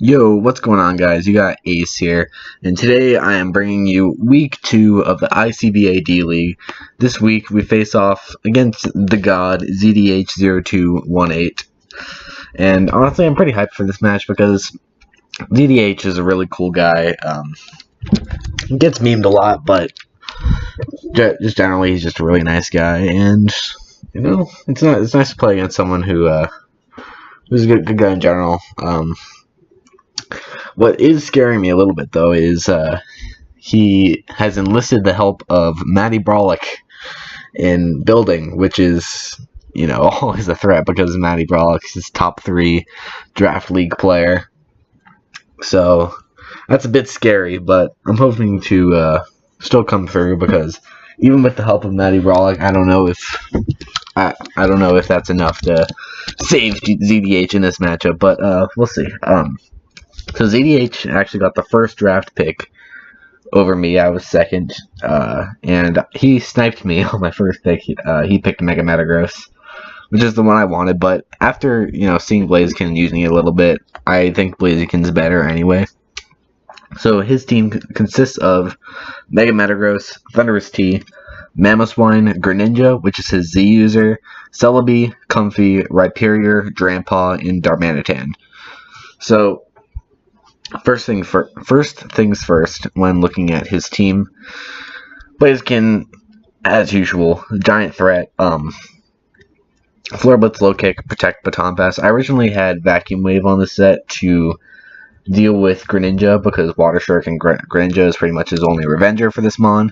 Yo, what's going on, guys? You got Ace here, and today I am bringing you week 2 of the ICBA D-League. This week we face off against the god zdh0218, and honestly I'm pretty hyped for this match because zdh is a really cool guy. He gets memed a lot, but just generally he's just a really nice guy, and you know it's nice to play against someone who's a good guy in general. What is scaring me a little bit, though, is he has enlisted the help of Matty Brolick in building, which is, always a threat because Matty Brolick is his top 3 draft league player. So that's a bit scary, but I'm hoping to still come through because even with the help of Matty Brolick, I don't know if that's enough to save zdh in this matchup, but we'll see. So zdh actually got the first draft pick over me. I was second, and he sniped me on my first pick. He picked Mega Metagross, which is the one I wanted, but after, seeing Blaziken and using it a little bit, I think Blaziken's better anyway. So his team consists of Mega Metagross, Thundurus T, Mamoswine, Greninja, which is his Z user, Celebi, Comfey, Rhyperior, Drampa, and Darmanitan. So First things first, when looking at his team, Blaziken, as usual, giant threat. Flare Blitz, Low Kick, Protect, Baton Pass. I originally had Vacuum Wave on the set to deal with Greninja because Water Shark and Greninja is pretty much his only Revenger for this mon.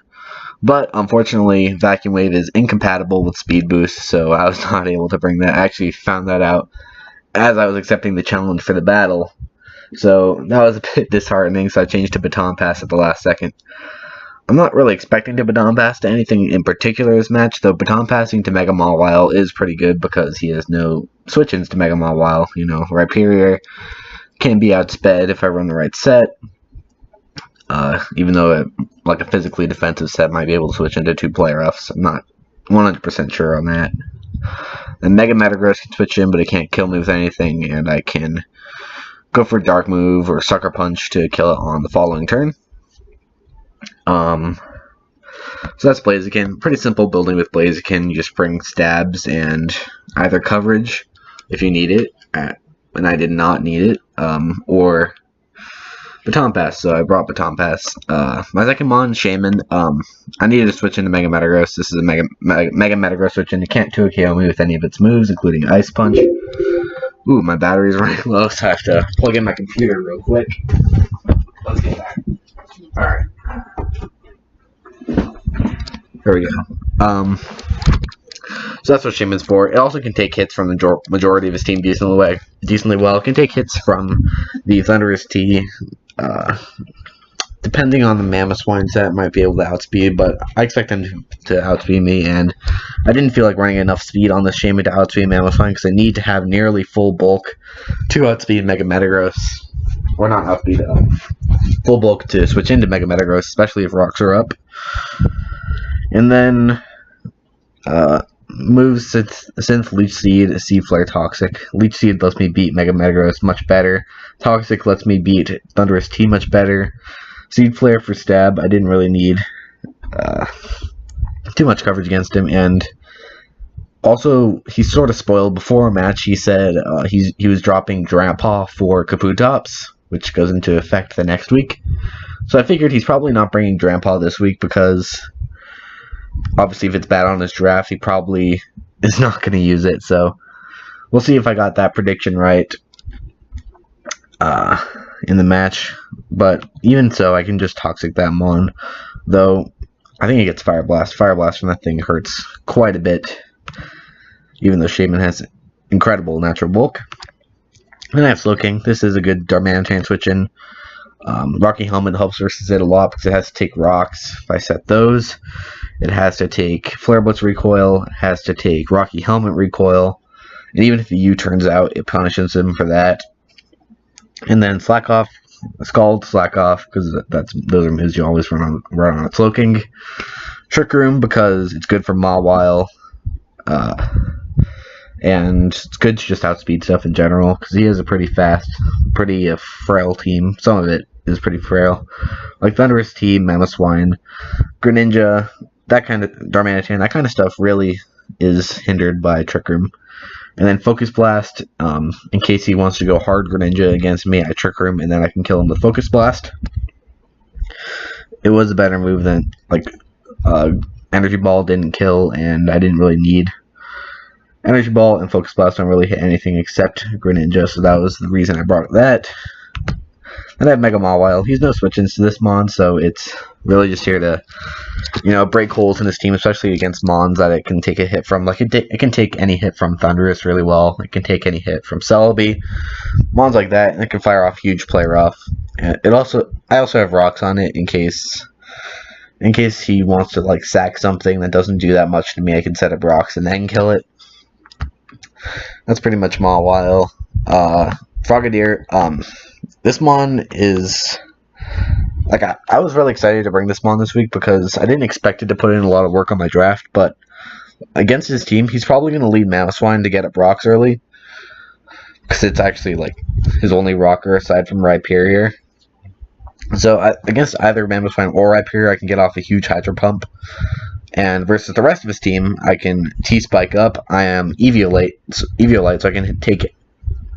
But unfortunately, Vacuum Wave is incompatible with Speed Boost, so I was not able to bring that. I actually found that out as I was accepting the challenge for the battle. So that was a bit disheartening, so I changed to Baton Pass at the last second. I'm not really expecting to Baton Pass to anything in particular this match, though Baton Passing to Mega Mawile is pretty good because he has no switch-ins to Mega Mawile. Rhyperior can be outsped if I run the right set, even though a physically defensive set might be able to switch into 2-player Fs. I'm not 100% sure on that. And Mega Metagross can switch in, but it can't kill me with anything, and I can go for Dark Move or Sucker Punch to kill it on the following turn. So that's Blaziken. Pretty simple building with Blaziken. You just bring stabs and either coverage if you need it, and I did not need it, or Baton Pass, so I brought Baton Pass. My second mon, Shaman, I needed to switch into Mega Metagross. This is a Mega Metagross switch in. It can't 2-KO me with any of its moves, including Ice Punch. Ooh, my battery's running low, so I have to plug in my computer real quick. Let's get back. Alright. There we go. So that's what Shaman's for. It also can take hits from the majority of his team decently well. It can take hits from the Thundurus T. Depending on the Mamoswine set, might be able to outspeed, but I expect him to outspeed me, and I didn't feel like running enough speed on this Shaman to outspeed Mamoswine because I need to have nearly full bulk to outspeed Mega Metagross. Or not outspeed, full bulk to switch into Mega Metagross, especially if rocks are up. And then, moves since Leech Seed, Sea Flare, Toxic. Leech Seed lets me beat Mega Metagross much better. Toxic lets me beat Thundurus T much better. Seed Flare for stab. I didn't really need too much coverage against him, and also he's sort of spoiled. Before a match, he said he was dropping Drampa for Kabutops, which goes into effect the next week. So I figured he's probably not bringing Drampa this week because obviously if it's bad on his draft, he probably is not going to use it. So we'll see if I got that prediction right in the match. But even so, I can just Toxic that mon. Though, I think he gets Fire Blast. Fire Blast from that thing hurts quite a bit. Even though Shaman has incredible natural bulk. And I have Slowking. This is a good Darmanitan switch in. Rocky Helmet helps versus it a lot because it has to take rocks. If I set those, it has to take Flare Blitz recoil. It has to take Rocky Helmet recoil. And even if the U turns out, it punishes him for that. And then Slack Off. Scald, Slack Off, because those are moves you always run on a Slowking. Trick Room, because it's good for Mawile. and it's good to just outspeed stuff in general, because he has a pretty fast, pretty frail team. Some of it is pretty frail. Like Thunderous Team, Mamoswine, Greninja, that kind of Darmanitan, that kind of stuff really is hindered by Trick Room. And then Focus Blast, in case he wants to go hard Greninja against me, I Trick Room, and then I can kill him with Focus Blast. It was a better move than, like, Energy Ball didn't kill, and I didn't really need Energy Ball, and Focus Blast don't really hit anything except Greninja, so that was the reason I brought that. And I have Mega Mawile. He's no switch-ins to this Mon, so it's really just here to, break holes in his team, especially against Mons that it can take a hit from. Like, it can take any hit from Thundurus really well. It can take any hit from Celebi. Mons like that, and it can fire off huge play rough. And I also have rocks on it in case he wants to, like, sack something that doesn't do that much to me. I can set up rocks and then kill it. That's pretty much Mawile. Frogadier, this Mon is, like, I was really excited to bring this Mon this week because I didn't expect it to put in a lot of work on my draft, but against his team, he's probably going to lead Mamoswine to get up rocks early, because it's actually, like, his only rocker aside from Rhyperior. So against either Mamoswine or Rhyperior, I can get off a huge Hydro Pump. And versus the rest of his team, I can T-Spike up. I am Eviolite, so I can take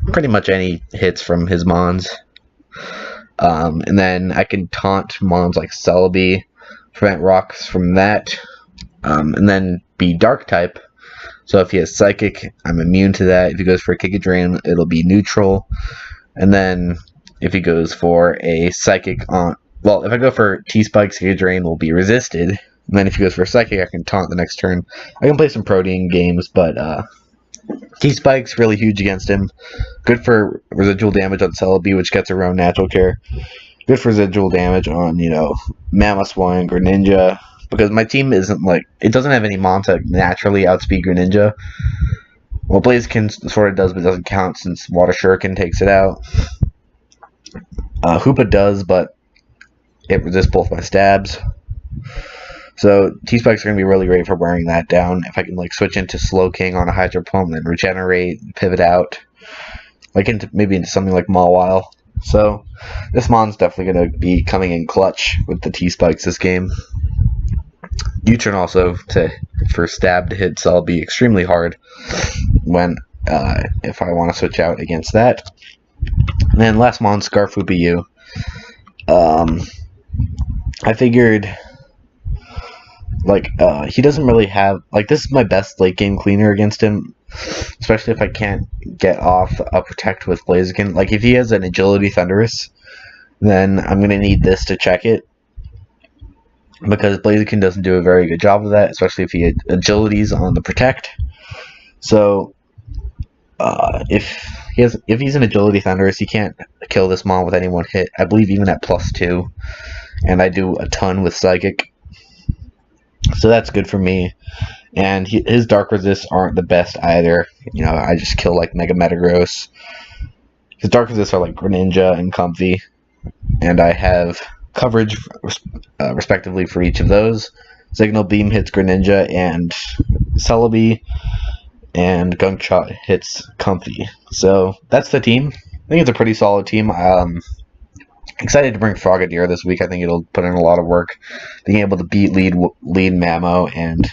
pretty much any hits from his Mons. And then I can taunt Mons like Celebi, prevent rocks from that, and then be Dark type. So if he has Psychic, I'm immune to that. If he goes for a Giga Drain, it'll be neutral. And then if he goes for a Psychic if I go for T-Spikes, Giga Drain will be resisted. And then if he goes for a Psychic, I can taunt the next turn. I can play some Protein games, but T-Spike's really huge against him. Good for residual damage on Celebi, which gets around Natural Care. Good for residual damage on, Mamoswine, Greninja. Because my team isn't, like, it doesn't have any Mons that naturally outspeed Greninja. Well, Blaziken sort of does, but doesn't count since Water Shuriken takes it out. Hoopa does, but it resists both my stabs. So T-Spikes are going to be really great for wearing that down. If I can, like, switch into Slowking on a Hydro Pump, then regenerate, pivot out, like maybe into something like Mawile. So this Mon's definitely going to be coming in clutch with the T-Spikes this game. U-turn also for stab to hit Celebi extremely hard when if I want to switch out against that. And then last Mon, Scarfoopa U. I figured, like, he doesn't really have, like, this is my best late game cleaner against him, especially if I can't get off a Protect with Blaziken. Like, if he has an Agility Thundurus, then I'm going to need this to check it, because Blaziken doesn't do a very good job of that, especially if he had Agilities on the Protect. So, if he's an Agility Thundurus, he can't kill this Mon with any one hit, I believe even at +2, and I do a ton with Psychic. So that's good for me. And his Dark Resists aren't the best either. I just kill, like, Mega Metagross. His Dark Resists are like Greninja and Comfy. And I have coverage, respectively, for each of those. Signal Beam hits Greninja and Celebi. And Gunk Shot hits Comfy. So that's the team. I think it's a pretty solid team. Excited to bring Frogadier this week. I think it'll put in a lot of work, being able to beat lead Mamo, and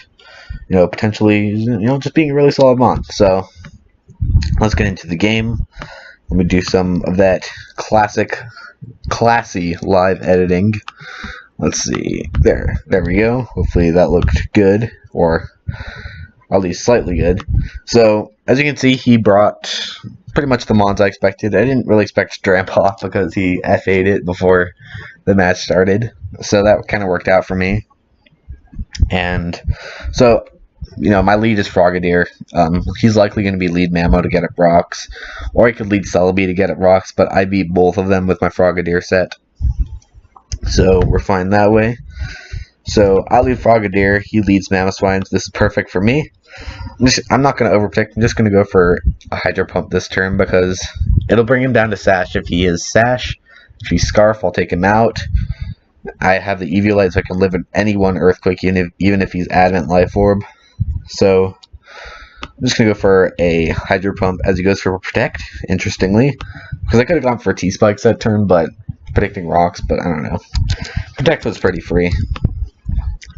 potentially just being a really solid Mon. So let's get into the game. Let me do some of that classy live editing. Let's see. There we go. Hopefully that looked good, or at least slightly good. So as you can see, he brought pretty much the Mons I expected. I didn't really expect Drampa because he FA'd it before the match started. So that kind of worked out for me. And so, my lead is Frogadier. He's likely going to be lead Mamo to get up rocks. Or I could lead Celebi to get up rocks, but I beat both of them with my Frogadier set. So we're fine that way. So I lead Frogadier. He leads Mamoswine. So this is perfect for me. I'm not going to overprotect. I'm just going to go for a Hydro Pump this turn because it'll bring him down to Sash if he is Sash. If he's Scarf, I'll take him out. I have the Eviolite, so I can live in any one Earthquake, even if he's Adamant Life Orb. So I'm just going to go for a Hydro Pump as he goes for Protect, interestingly. Because I could have gone for T-Spikes that turn, but predicting rocks, but I don't know. Protect was pretty free.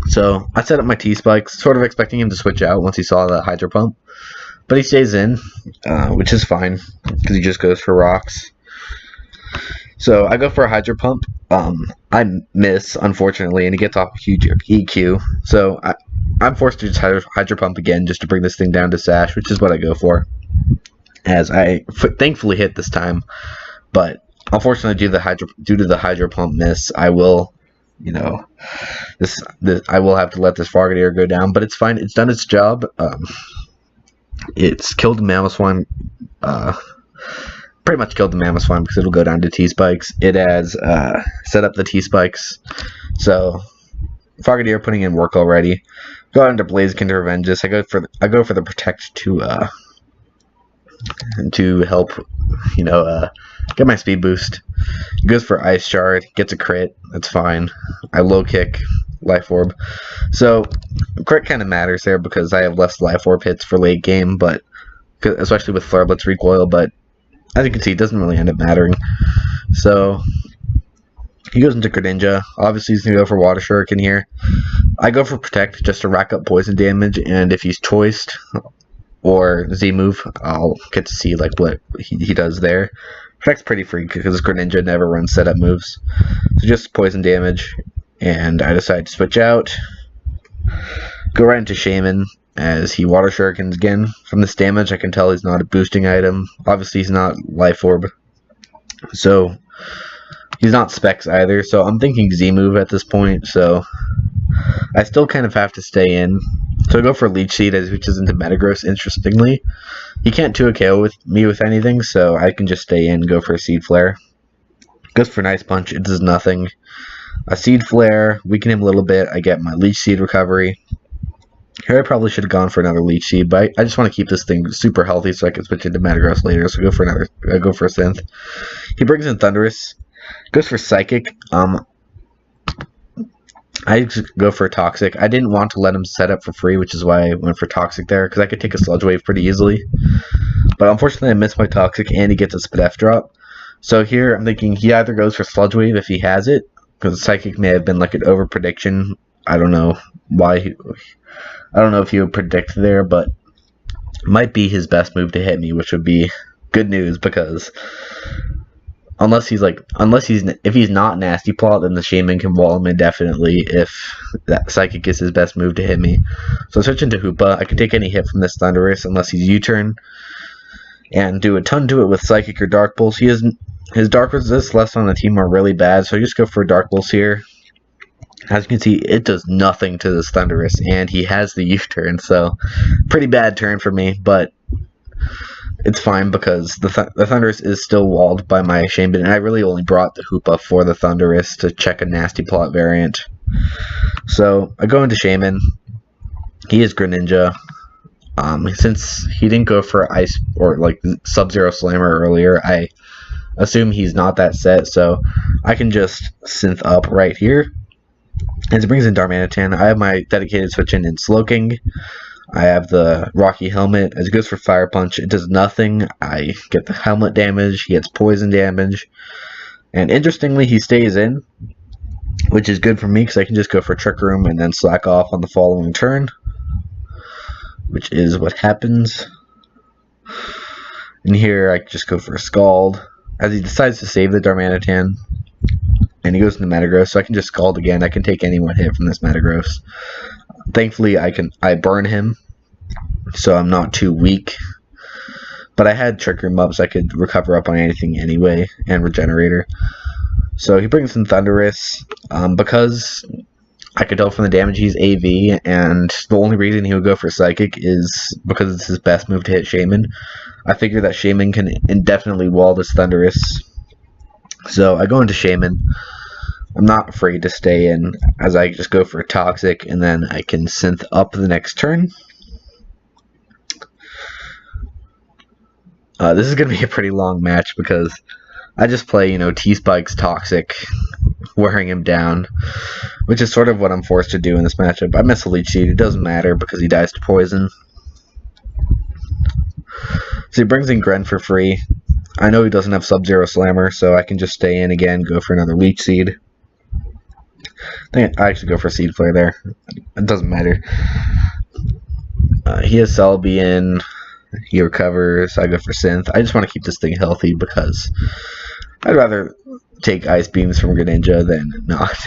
So I set up my T-Spikes, sort of expecting him to switch out once he saw the Hydro Pump. But he stays in, which is fine, because he just goes for rocks. So I go for a Hydro Pump. I miss, unfortunately, and he gets off a huge EQ. So I'm forced to just Hydro Pump again just to bring this thing down to Sash, which is what I go for. As I thankfully hit this time. But unfortunately, due to the Hydro Pump miss, I will, I will have to let this Frogadier go down. But it's fine. It's done its job. It's killed the Mamoswine. Pretty much killed the Mamoswine because it'll go down to T-Spikes. It has set up the T-Spikes. So Frogadier putting in work already. Go out into Blaziken to revenge this. I go for the Protect to help, get my speed boost. He goes for Ice Shard, gets a crit. That's fine. I low kick Life Orb. So crit kind of matters there because I have less Life Orb hits for late game, but especially with Flare Blitz Recoil. But as you can see, it doesn't really end up mattering. So he goes into Greninja. Obviously, he's going to go for Water Shuriken here. I go for Protect just to rack up poison damage, and if he's Choiced or Z-Move, I'll get to see what he does there. Protect's pretty free because Greninja never runs setup moves. So just poison damage, and I decide to switch out. Go right into Shaman as he Water Shurikens again. From this damage, I can tell he's not a boosting item. Obviously, he's not Life Orb. So he's not Specs either, so I'm thinking Z-Move at this point, so I still kind of have to stay in. So I go for Leech Seed as he reaches into Metagross, interestingly. He can't 2 KO with me with anything, so I can just stay in and go for a Seed Flare. Goes for Nice Punch, it does nothing. A Seed Flare, weaken him a little bit, I get my Leech Seed recovery. Here I probably should have gone for another Leech Seed, but I just want to keep this thing super healthy so I can switch into Metagross later, so I go for a Synth. He brings in Thundurus. Goes for Psychic. I just go for Toxic. I didn't want to let him set up for free, which is why I went for Toxic there, because I could take a Sludge Wave pretty easily. But unfortunately, I missed my Toxic, and he gets a Spadef drop. So here, I'm thinking he either goes for Sludge Wave if he has it, because Psychic may have been like an over prediction. I don't know why. I don't know if he would predict there, but it might be his best move to hit me, which would be good news because if he's not Nasty Plot, then the Shaman can wall him indefinitely if that Psychic is his best move to hit me. So I switch into Hoopa. I can take any hit from this Thundurus unless he's U-turn and do a ton to it with Psychic or Dark Pulse. His Dark Resist left on the team are really bad, so I just go for Dark Pulse here. As you can see, it does nothing to this Thundurus, and he has the U-turn, so pretty bad turn for me, but it's fine because the Thundurus is still walled by my Shaman, and I really only brought the Hoopa for the Thundurus to check a Nasty Plot variant. So I go into Shaman. He is Greninja. Since he didn't go for Ice or Sub-Zero Slammer earlier, I assume he's not that set, so I can just Synth up right here. As it brings in Darmanitan, I have my dedicated switch in Slowking. I have the Rocky Helmet. As it goes for Fire Punch, it does nothing. I get the helmet damage. He gets poison damage. And interestingly, he stays in, which is good for me because I can just go for Trick Room and then slack off on the following turn, which is what happens. And here I just go for a Scald. As he decides to save the Darmanitan, and he goes into Metagross, so I can just Scald again. I can take any one hit from this Metagross. Thankfully, I burn him, so I'm not too weak. But I had Trick Room up, so I could recover up on anything anyway, and Regenerator. So he brings in Thundurus. Because I could tell from the damage he's AV, and the only reason he would go for Psychic is because it's his best move to hit Shaman. I figure that Shaman can indefinitely wall this Thundurus. So I go into Shaman. I'm not afraid to stay in, as I just go for a Toxic, and then I can Synth up the next turn. This is going to be a pretty long match, because I just play, T-Spikes, Toxic, wearing him down, which is sort of what I'm forced to do in this matchup. I miss a Leech Seed. It doesn't matter, because he dies to Poison. So he brings in Gren for free. I know he doesn't have Sub-Zero Slammer, so I can just stay in again, go for another Leech Seed. I think I actually go for Seed Flare there. It doesn't matter. He has Celebi in. He recovers. I go for Synth. I just want to keep this thing healthy because I'd rather take Ice Beams from Greninja than not.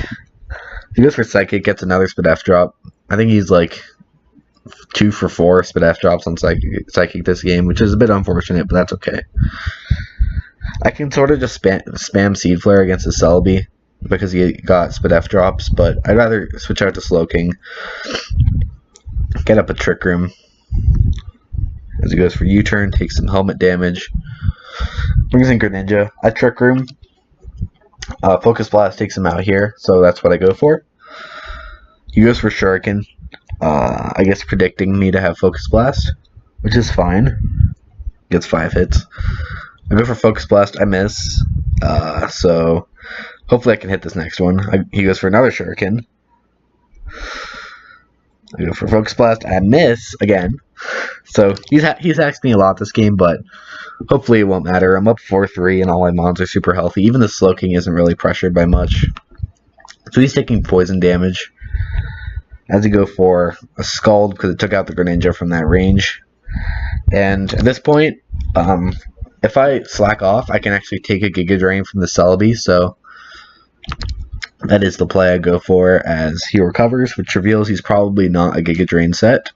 He goes for Psychic, gets another Spadef drop. I think he's like 2 for 4 Spadef drops on Psychic this game, which is a bit unfortunate, but that's okay. I can sort of just spam Seed Flare against the Celebi because he got Spadef drops, but I'd rather switch out to Slowking. Get up a Trick Room. As he goes for U-turn, takes some helmet damage. Brings in Greninja. I Trick Room. Focus Blast takes him out here, so that's what I go for. He goes for Shuriken. I guess predicting me to have Focus Blast, which is fine. Gets 5 hits. I go for Focus Blast. I miss. So hopefully I can hit this next one. He goes for another Shuriken. I go for Focus Blast. I miss again. So he's asked me a lot this game, but hopefully it won't matter. I'm up 4-3 and all my mons are super healthy. Even the Slowking isn't really pressured by much. So he's taking poison damage. As he go for a Scald because it took out the Greninja from that range. And at this point, if I slack off, I can actually take a Giga Drain from the Celebi, so that is the play I go for as he recovers, which reveals he's probably not a Giga Drain set.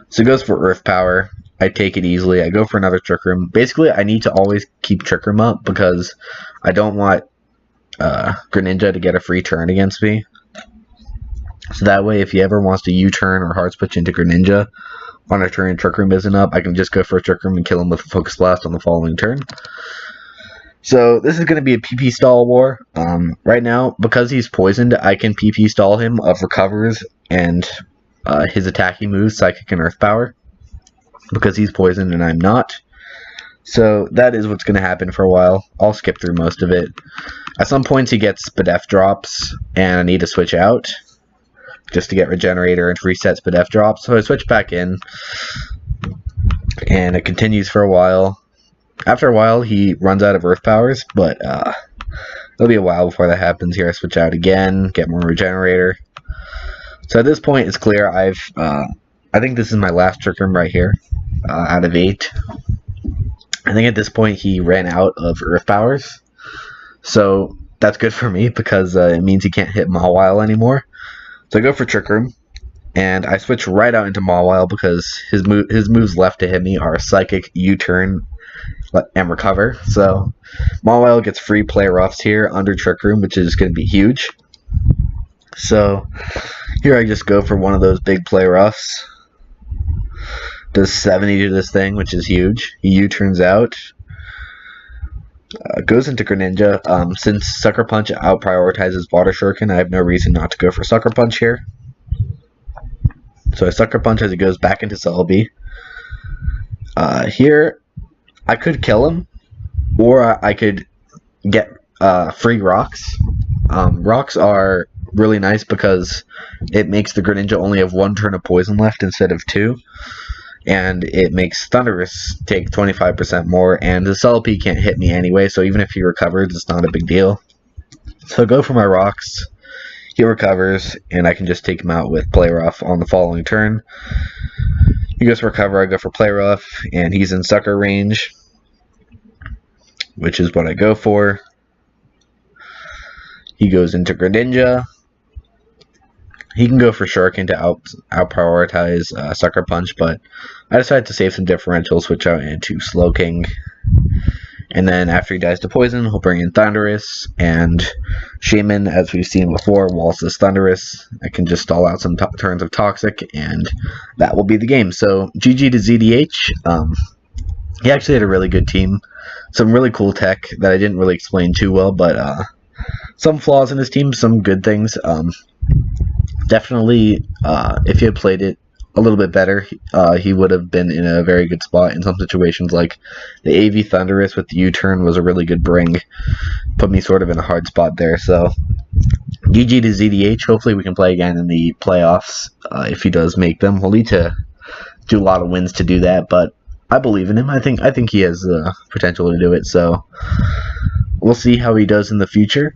So he goes for Earth Power. I take it easily. I go for another Trick Room. Basically, I need to always keep Trick Room up because I don't want Greninja to get a free turn against me. So that way, if he ever wants to U-turn or Hard Switch into Greninja on a turn Trick Room isn't up, I can just go for a Trick Room and kill him with a Focus Blast on the following turn. So this is going to be a PP stall war. Right now, because he's poisoned, I can PP stall him of Recovers and his attacking moves, Psychic and Earth Power, because he's poisoned and I'm not. So that is what's going to happen for a while. I'll skip through most of it. At some points he gets Spadef drops, and I need to switch out just to get Regenerator and reset Spadef drops. So I switch back in, and it continues for a while. After a while, he runs out of Earth Powers, but it'll be a while before that happens. Here I switch out again, get more Regenerator. So at this point, it's clear I think this is my last Trick Room right here, out of 8. I think at this point he ran out of Earth Powers, so that's good for me because it means he can't hit Mawile anymore. So I go for Trick Room, and I switch right out into Mawile because his moves left to hit me are Psychic, U-turn, and Recover. So Mawile gets free play roughs here under Trick Room, which is going to be huge. So here I just go for one of those big play roughs. Does 70 to this thing, which is huge. He U-turns out. Goes into Greninja. Since Sucker Punch out-prioritizes Water Shuriken, I have no reason not to go for Sucker Punch here. So I Sucker Punch as he goes back into Celebi. Here, I could kill him, or I could get free Rocks. Rocks are really nice because it makes the Greninja only have 1 turn of poison left instead of 2. And it makes Thundurus take 25% more, and the Celebi can't hit me anyway, so even if he recovers, it's not a big deal. So I go for my Rocks, he recovers, and I can just take him out with Play Rough on the following turn. He goes for Recover, I go for Play Rough, and he's in Sucker range, which is what I go for. He goes into Greninja. He can go for Shuriken to out-prioritize Sucker Punch, but I decided to save some differential, switch out into Slowking. And then after he dies to Poison, he'll bring in Thundurus, and Shaman, as we've seen before, waltzes Thundurus. I can just stall out some turns of Toxic, and that will be the game. So GG to ZDH. He actually had a really good team. Some really cool tech that I didn't really explain too well, but some flaws in his team, some good things. Definitely, if he had played it a little bit better, he would have been in a very good spot in some situations. Like the AV Thundurus with the U-turn was a really good bring. Put me sort of in a hard spot there. So GG to ZDH. Hopefully we can play again in the playoffs if he does make them. We'll need to do a lot of wins to do that, but I believe in him. I think he has the potential to do it. So we'll see how he does in the future.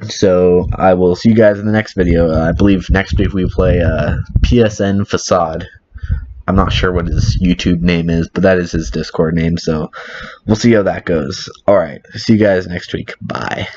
So I will see you guys in the next video. I believe next week we play PSN Facade. I'm not sure what his YouTube name is, but that is his Discord name. So we'll see how that goes. Alright, see you guys next week. Bye.